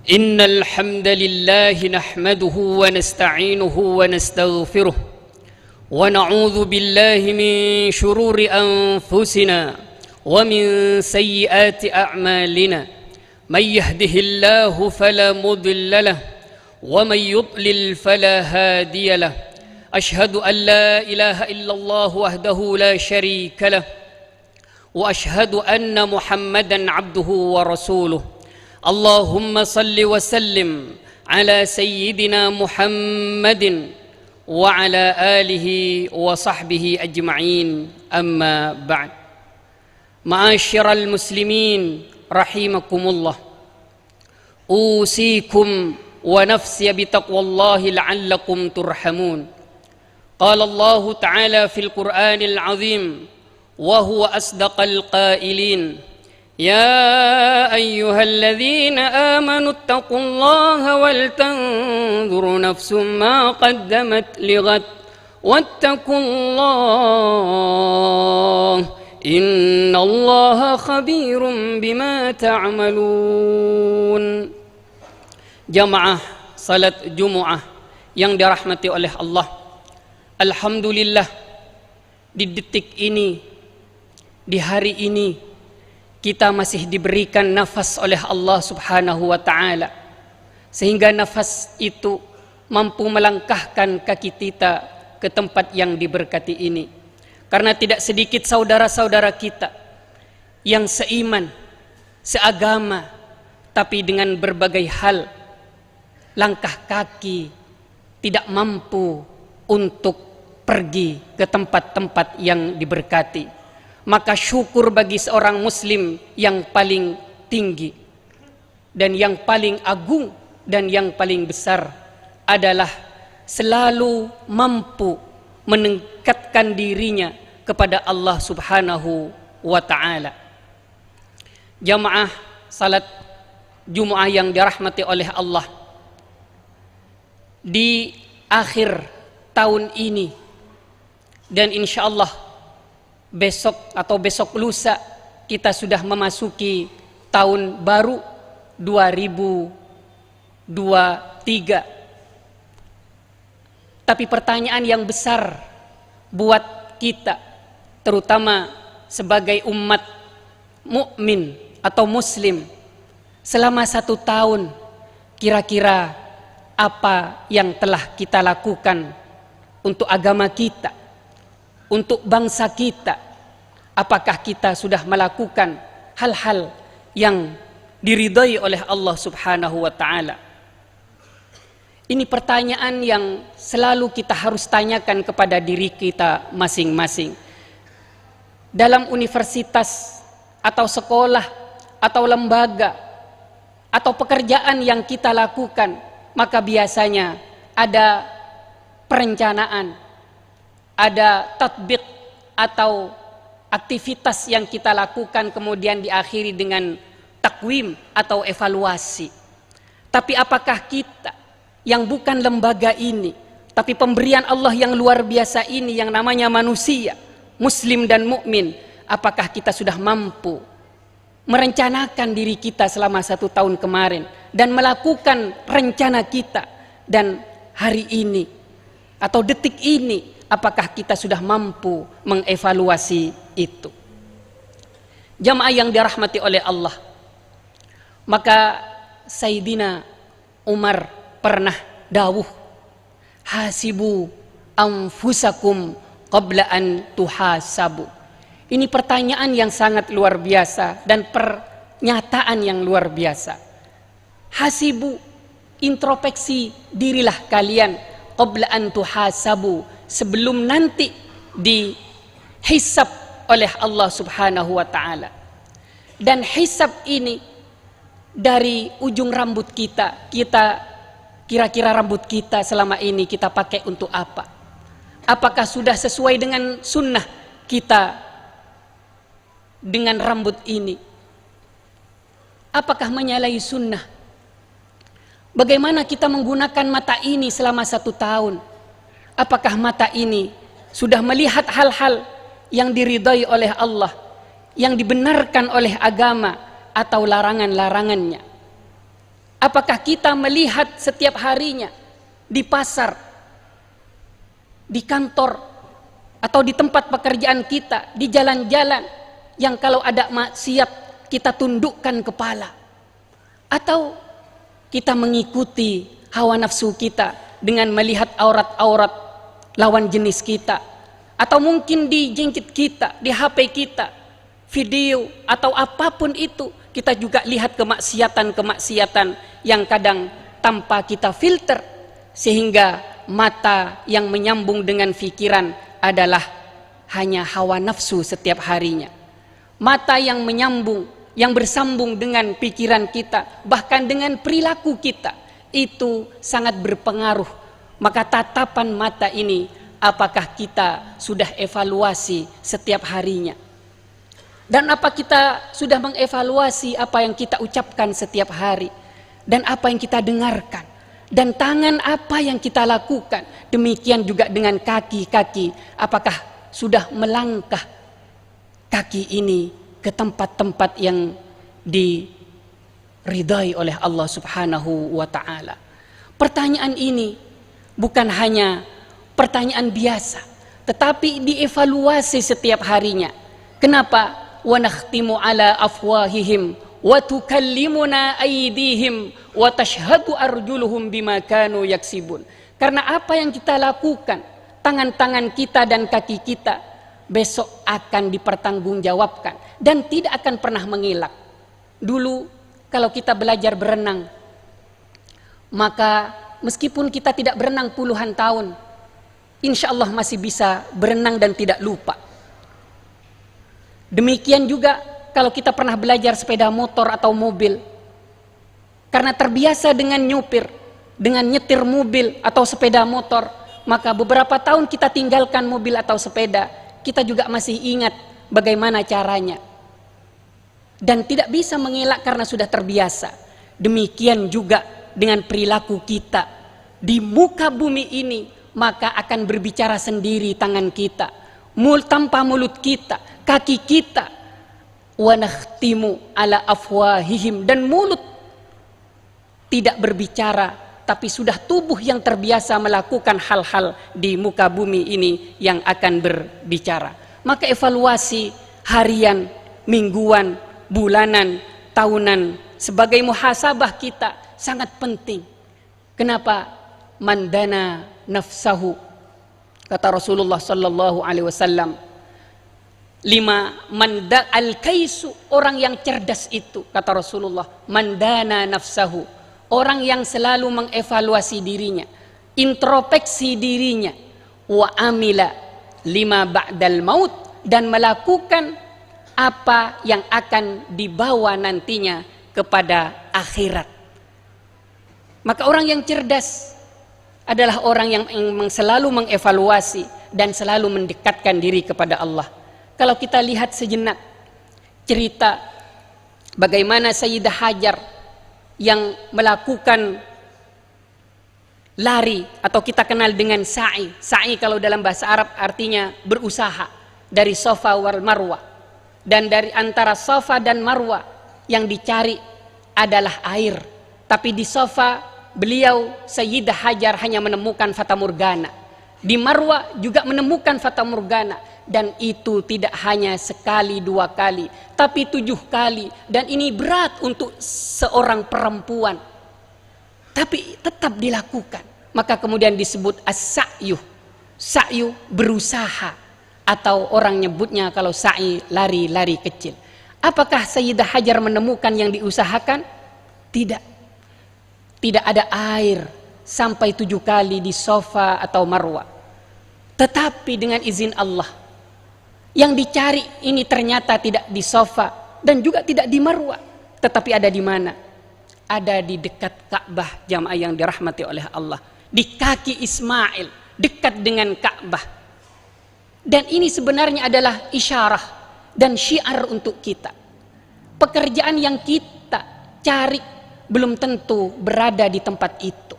إن الحمد لله نحمده ونستعينه ونستغفره ونعوذ بالله من شرور أنفسنا ومن سيئات أعمالنا من يهده الله فلا مضل له ومن يضلل فلا هادي له أشهد أن لا إله إلا الله وحده لا شريك له وأشهد أن محمدا عبده ورسوله اللهم صل وسلم على سيدنا محمد وعلى آله وصحبه أجمعين أما بعد معاشر المسلمين رحمكم الله أوصيكم ونفسي بتقوى الله لعلكم ترحمون قال الله تعالى في القرآن العظيم وهو أصدق القائلين يا أيها الذين آمنوا اتقوا الله ولتنظر نفس ما قدمت لغد واتقوا الله إن الله خبير بما تعملون. Jamaah salat Jumu'ah yang dirahmati oleh Allah, alhamdulillah di detik ini, di hari ini kita masih diberikan nafas oleh Allah Subhanahu wa ta'ala, sehingga nafas itu mampu melangkahkan kaki kita ke tempat yang diberkati ini. Karena tidak sedikit saudara-saudara kita yang seiman, seagama, tapi dengan berbagai hal langkah kaki tidak mampu untuk pergi ke tempat-tempat yang diberkati. Maka syukur bagi seorang muslim yang paling tinggi dan yang paling agung dan yang paling besar adalah selalu mampu meningkatkan dirinya kepada Allah Subhanahu wa ta'ala. Jamaah salat Jumu'ah yang dirahmati oleh Allah, di akhir tahun ini dan insya Allah besok atau besok lusa kita sudah memasuki tahun baru 2023. Tapi pertanyaan yang besar buat kita, terutama sebagai umat mukmin atau muslim, selama 1 tahun kira-kira apa yang telah kita lakukan untuk agama kita, untuk bangsa kita? Apakah kita sudah melakukan hal-hal yang diridhai oleh Allah Subhanahu wa ta'ala? Ini pertanyaan yang selalu kita harus tanyakan kepada diri kita masing-masing. Dalam universitas atau sekolah atau lembaga atau pekerjaan yang kita lakukan, maka biasanya ada perencanaan, ada tatbiq atau aktivitas yang kita lakukan kemudian diakhiri dengan takwim atau evaluasi. Tapi apakah kita yang bukan lembaga ini, tapi pemberian Allah yang luar biasa ini yang namanya manusia, muslim dan mukmin, apakah kita sudah mampu merencanakan diri kita selama 1 tahun kemarin dan melakukan rencana kita, dan hari ini atau detik ini apakah kita sudah mampu mengevaluasi itu? Jamaah yang dirahmati oleh Allah, maka Sayyidina Umar pernah dawuh, hasibu anfusakum qabla an tuhasabu. Ini pertanyaan yang sangat luar biasa dan pernyataan yang luar biasa. Hasibu, introspeksi dirilah kalian, qabla an tuhasabu, sebelum nanti dihisab oleh Allah Subhanahu wa ta'ala. Dan hisab ini dari ujung rambut kita, kira-kira rambut kita selama ini kita pakai untuk apa? Apakah sudah sesuai dengan sunnah kita dengan rambut ini? Apakah menyalahi sunnah? Bagaimana kita menggunakan mata ini selama 1 tahun? Apakah mata ini sudah melihat hal-hal yang diridhai oleh Allah, yang dibenarkan oleh agama, atau larangan-larangannya? Apakah kita melihat setiap harinya di pasar, di kantor, atau di tempat pekerjaan kita, di jalan-jalan, yang kalau ada maksiat kita tundukkan kepala? Atau kita mengikuti hawa nafsu kita dengan melihat aurat-aurat lawan jenis kita, atau mungkin di jengkit kita, di HP kita, video atau apapun itu, kita juga lihat kemaksiatan-kemaksiatan yang kadang tanpa kita filter, sehingga mata yang menyambung dengan pikiran adalah hanya hawa nafsu setiap harinya. Mata yang menyambung, yang bersambung dengan pikiran kita, bahkan dengan perilaku kita, itu sangat berpengaruh. Maka tatapan mata ini, apakah kita sudah evaluasi setiap harinya? Dan apa kita sudah mengevaluasi apa yang kita ucapkan setiap hari, dan apa yang kita dengarkan, dan tangan apa yang kita lakukan? Demikian juga dengan kaki-kaki, apakah sudah melangkah kaki ini ke tempat-tempat yang diridai oleh Allah Subhanahu wa ta'ala? Pertanyaan ini bukan hanya pertanyaan biasa, tetapi dievaluasi setiap harinya. Kenapa? Wa nakhtimu ala afwahihim wa tukallimuna aydihim wa tashhadu arjuluhum bima kanu yaksibun. Karena apa yang kita lakukan, tangan-tangan kita dan kaki kita besok akan dipertanggungjawabkan dan tidak akan pernah mengelak. Dulu kalau kita belajar berenang, maka meskipun kita tidak berenang puluhan tahun, insya Allah masih bisa berenang dan tidak lupa. Demikian juga kalau kita pernah belajar sepeda motor atau mobil, karena terbiasa dengan nyupir, dengan nyetir mobil atau sepeda motor, maka beberapa tahun kita tinggalkan mobil atau sepeda, kita juga masih ingat bagaimana caranya dan tidak bisa mengelak karena sudah terbiasa. Demikian juga dengan perilaku kita di muka bumi ini, maka akan berbicara sendiri tangan kita, tanpa mulut kita, kaki kita. Wa nakhtimu ala afwahihim, dan mulut tidak berbicara, tapi sudah tubuh yang terbiasa melakukan hal-hal di muka bumi ini yang akan berbicara. Maka evaluasi harian, mingguan, bulanan, tahunan sebagai muhasabah kita sangat penting. Kenapa? Mandana nafsahu, kata Rasulullah sallallahu alaihi wasallam, 5 manda al-kaisu, orang yang cerdas itu, kata Rasulullah, mandana nafsahu, orang yang selalu mengevaluasi dirinya, introspeksi dirinya, wa amila lima ba'dal maut, dan melakukan apa yang akan dibawa nantinya kepada akhirat. Maka orang yang cerdas adalah orang yang selalu mengevaluasi dan selalu mendekatkan diri kepada Allah. Kalau kita lihat sejenak cerita bagaimana Sayyidah Hajar yang melakukan lari, atau kita kenal dengan sa'i. Sa'i kalau dalam bahasa Arab artinya berusaha, dari Safa wal Marwah. Dan dari antara Safa dan Marwah yang dicari adalah air. Tapi di Safa beliau Sayyidah Hajar hanya menemukan fata morgana. Di Marwah juga menemukan fata morgana. Dan itu tidak hanya sekali, 2 kali, tapi 7 kali. Dan ini berat untuk seorang perempuan, tapi tetap dilakukan. Maka kemudian disebut as-sa'yu. Sa'yu berusaha, atau orang nyebutnya kalau sa'i lari-lari kecil. Apakah Sayyidah Hajar menemukan yang diusahakan? Tidak. Tidak ada air sampai 7 kali di Safa atau Marwah. Tetapi dengan izin Allah, yang dicari ini ternyata tidak di Safa dan juga tidak di Marwah, tetapi ada di mana? Ada di dekat Ka'bah, jamaah yang dirahmati oleh Allah, di kaki Ismail, dekat dengan Ka'bah. Dan ini sebenarnya adalah isyarah dan syiar untuk kita. Pekerjaan yang kita cari belum tentu berada di tempat itu.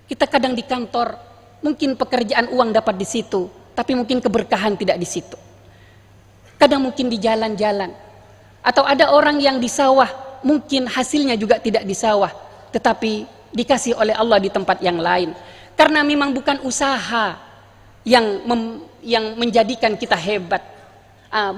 Kita kadang di kantor, mungkin pekerjaan uang dapat di situ, tapi mungkin keberkahan tidak di situ. Kadang mungkin di jalan-jalan, atau ada orang yang di sawah, mungkin hasilnya juga tidak di sawah, tetapi dikasih oleh Allah di tempat yang lain. Karena memang bukan usaha yang menjadikan kita hebat,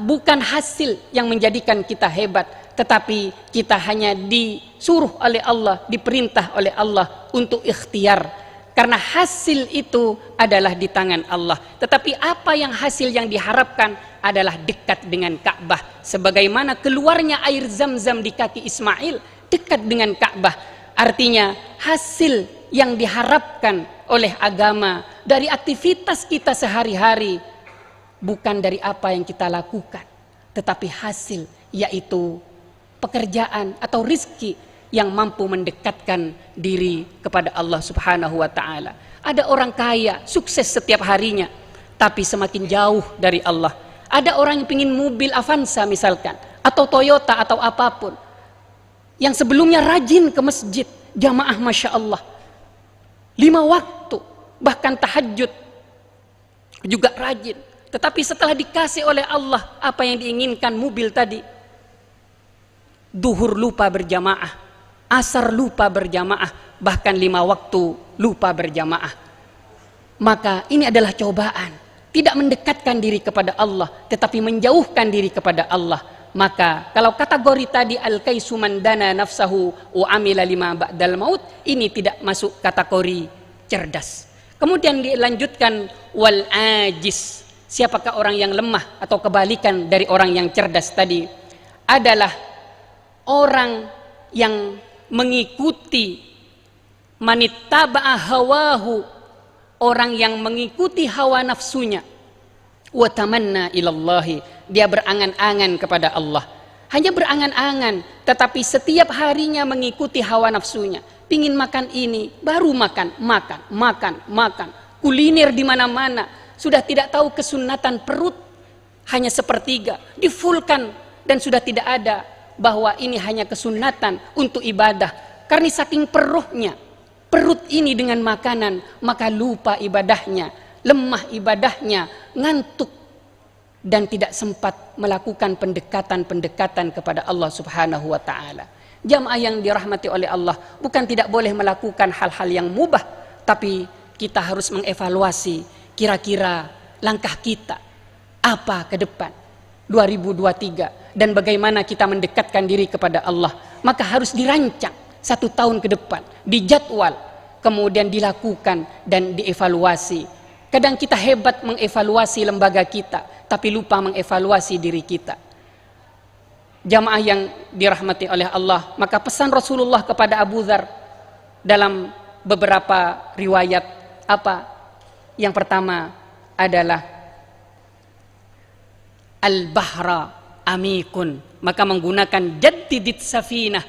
bukan hasil yang menjadikan kita hebat, tetapi kita hanya disuruh oleh Allah, diperintah oleh Allah untuk ikhtiar. Karena hasil itu adalah di tangan Allah. Tetapi apa yang hasil yang diharapkan adalah dekat dengan Ka'bah. Sebagaimana keluarnya air Zam-Zam di kaki Ismail, dekat dengan Ka'bah. Artinya hasil yang diharapkan oleh agama dari aktivitas kita sehari-hari bukan dari apa yang kita lakukan, tetapi hasil, yaitu pekerjaan atau rizki yang mampu mendekatkan diri kepada Allah Subhanahu wa ta'ala. Ada orang kaya, sukses setiap harinya, tapi semakin jauh dari Allah. Ada orang yang ingin mobil Avanza misalkan, atau Toyota atau apapun, yang sebelumnya rajin ke masjid, jamaah Masya Allah, 5 waktu, bahkan tahajud juga rajin. Tetapi setelah dikasih oleh Allah apa yang diinginkan, mobil tadi, duhur lupa berjamaah, asar lupa berjamaah, bahkan 5 waktu lupa berjamaah. Maka ini adalah cobaan, tidak mendekatkan diri kepada Allah, tetapi menjauhkan diri kepada Allah. Maka kalau kategori tadi al-kaisu man dana nafsahu wa amila lima ba'dal maut, ini tidak masuk kategori cerdas. Kemudian dilanjutkan wal ajis. Siapakah orang yang lemah atau kebalikan dari orang yang cerdas tadi? Adalah orang yang mengikuti manittaba'a hawahu, orang yang mengikuti hawa nafsunya, wa tamanna ilallahi, dia berangan-angan kepada Allah, hanya berangan-angan, tetapi setiap harinya mengikuti hawa nafsunya, pingin makan ini, baru makan, kuliner di mana-mana, sudah tidak tahu kesunatan perut, hanya sepertiga, difulkan, dan sudah tidak ada bahwa ini hanya kesunatan untuk ibadah. Karena saking perutnya, perut ini dengan makanan, maka lupa ibadahnya, lemah ibadahnya, ngantuk, dan tidak sempat melakukan pendekatan-pendekatan kepada Allah Subhanahu wa ta'ala. Jamaah yang dirahmati oleh Allah, bukan tidak boleh melakukan hal-hal yang mubah, tapi kita harus mengevaluasi kira-kira langkah kita apa ke depan 2023, dan bagaimana kita mendekatkan diri kepada Allah. Maka harus dirancang 1 tahun ke depan, dijadwal, kemudian dilakukan dan dievaluasi. Kadang kita hebat mengevaluasi lembaga kita, tapi lupa mengevaluasi diri kita. Jamaah yang dirahmati oleh Allah, maka pesan Rasulullah kepada Abu Dzar dalam beberapa riwayat apa? Yang pertama adalah al-bahra amikun, maka menggunakan jaddidid safinah,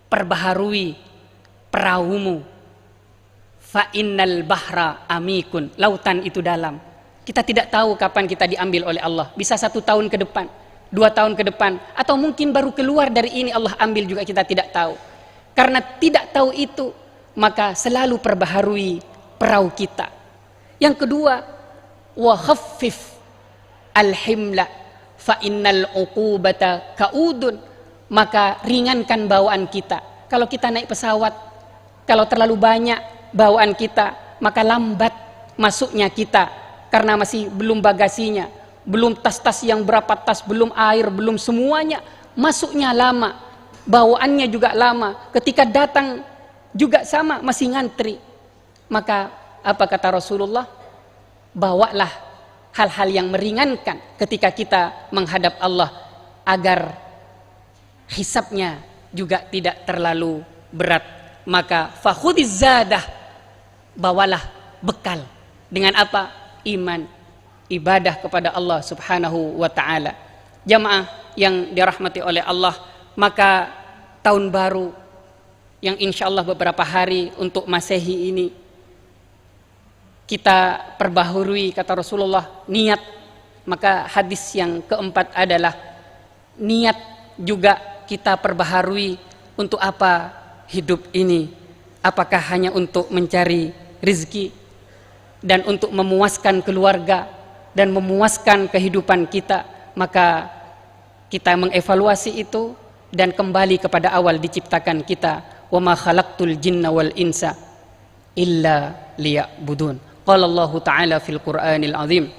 perbaharui perahumu, fa innal bahra amikun, lautan itu dalam. Kita tidak tahu kapan kita diambil oleh Allah, bisa 1 tahun ke depan, 2 tahun ke depan, atau mungkin baru keluar dari ini Allah ambil juga, kita tidak tahu. Karena tidak tahu itu, maka selalu perbaharui perahu kita. Yang kedua, wa khaffif al-himla fa innal uqubata kaudun, maka ringankan bawaan kita. Kalau kita naik pesawat, kalau terlalu banyak bawaan kita, maka lambat masuknya kita, karena masih belum bagasinya, belum tas-tas yang berapa tas, belum air, belum semuanya, masuknya lama, bawaannya juga lama, ketika datang juga sama, masih ngantri. Maka apa kata Rasulullah? Bawalah hal-hal yang meringankan ketika kita menghadap Allah, agar hisabnya juga tidak terlalu berat. Maka fakhudiz zadah, bawalah bekal. Dengan apa? Iman, ibadah kepada Allah Subhanahu wa ta'ala. Jamaah yang dirahmati oleh Allah, maka tahun baru yang insya Allah beberapa hari untuk Masehi ini, kita perbaharui, kata Rasulullah, niat. Maka hadis yang keempat adalah niat juga kita perbaharui. Untuk apa hidup ini? Apakah hanya untuk mencari rezeki dan untuk memuaskan keluarga dan memuaskan kehidupan kita? Maka kita mengevaluasi itu dan kembali kepada awal diciptakan kita. Wa ma khalaqtul jinna wal insa illa liya'budun. Qala Allah Ta'ala fil Qur'anil Azim.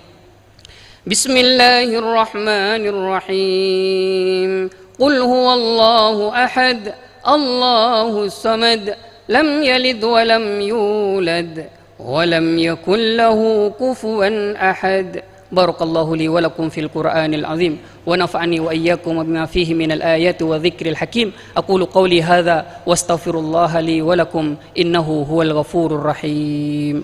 Bismillahirrahmanirrahim. Qul huwallahu ahad, Allahus samad, lam yalid wa lam yulad wa lam yakul lahu kufuwan ahad. Barakallahu li wa lakum fil Qur'anil Azim wa nafa'ani wa iyyakum bima fihi minal ayati wa dzikril hakim. Aqulu qawli hadza wa astaghfirullaha li wa lakum innahu huwal ghafurur rahim.